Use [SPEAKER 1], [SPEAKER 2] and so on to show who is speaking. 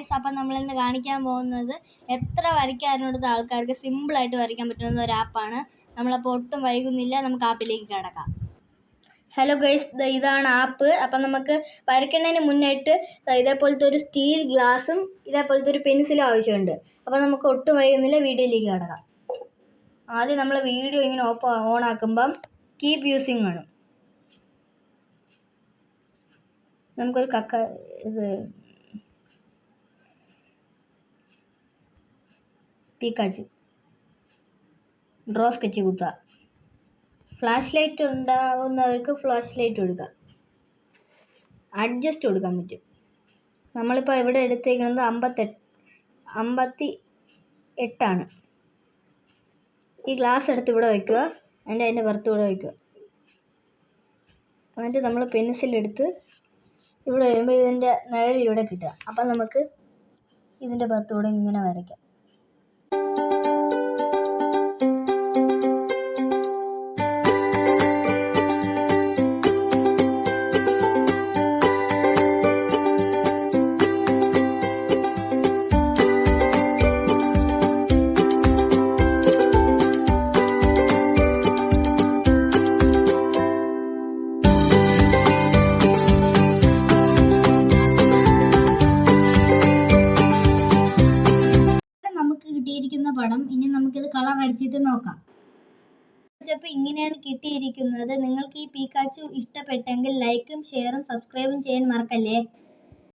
[SPEAKER 1] Guys, അപ്പം നമ്മളിന്ന് കാണിക്കാൻ പോകുന്നത് എത്ര വരയ്ക്കാനോടുത്ത ആൾക്കാർക്ക് സിമ്പിളായിട്ട് വരയ്ക്കാൻ പറ്റുന്ന ഒരു ആപ്പാണ്. നമ്മളപ്പോൾ ഒട്ടും വൈകുന്നില്ല, നമുക്ക് ആപ്പിലേക്ക് കിടക്കാം. ഹലോ ഗൈസ്, ഇതാണ് ആപ്പ്. അപ്പം നമുക്ക് വരയ്ക്കുന്നതിന് മുന്നായിട്ട് ഇതേപോലത്തെ ഒരു സ്റ്റീൽ ഗ്ലാസും ഇതേപോലത്തെ ഒരു പെൻസിലും ആവശ്യമുണ്ട്. അപ്പം നമുക്ക് ഒട്ടും വൈകുന്നില്ല, വീഡിയോയിലേക്ക് കിടക്കാം. ആദ്യം നമ്മൾ വീഡിയോ ഇങ്ങനെ ഓൺ ആക്കുമ്പം കീപ് യൂസിങ് ആണ്. നമുക്കൊരു പിക്കാച്ചു ഡ്രോ സ്കെച്ച് കുത്തുക. ഫ്ലാഷ് ലൈറ്റ് ഉണ്ടാവുന്നവർക്ക് ഫ്ലാഷ് ലൈറ്റ് കൊടുക്കുക. അഡ്ജസ്റ്റ് കൊടുക്കാൻ പറ്റും. നമ്മളിപ്പോൾ ഇവിടെ എടുത്തേക്കുന്നത് 58 ഈ ഗ്ലാസ് എടുത്ത് ഇവിടെ വയ്ക്കുക, അതിൻ്റെ പുറത്ത് ഇവിടെ വയ്ക്കുക. എന്നിട്ട് നമ്മൾ പെൻസിലെടുത്ത് ഇവിടെ വരുമ്പോൾ ഇതിൻ്റെ നിഴൽ ഇവിടെ കിട്ടുക. അപ്പം നമുക്ക് ഇതിൻ്റെ പുറത്തൂടെ ഇങ്ങനെ വരയ്ക്കാം. കിട്ടിയിരിക്കുന്ന പടം ഇനി നമുക്കിത് കളർ അടിച്ചിട്ട് നോക്കാം. അപ്പോൾ ഇങ്ങനെയാണ് കിട്ടിയിരിക്കുന്നത്. നിങ്ങൾക്ക് ഈ പിക്കാച്ചു ഇഷ്ടപ്പെട്ടെങ്കിൽ ലൈക്കും ഷെയറും സബ്സ്ക്രൈബും ചെയ്യാൻ മറക്കല്ലേ.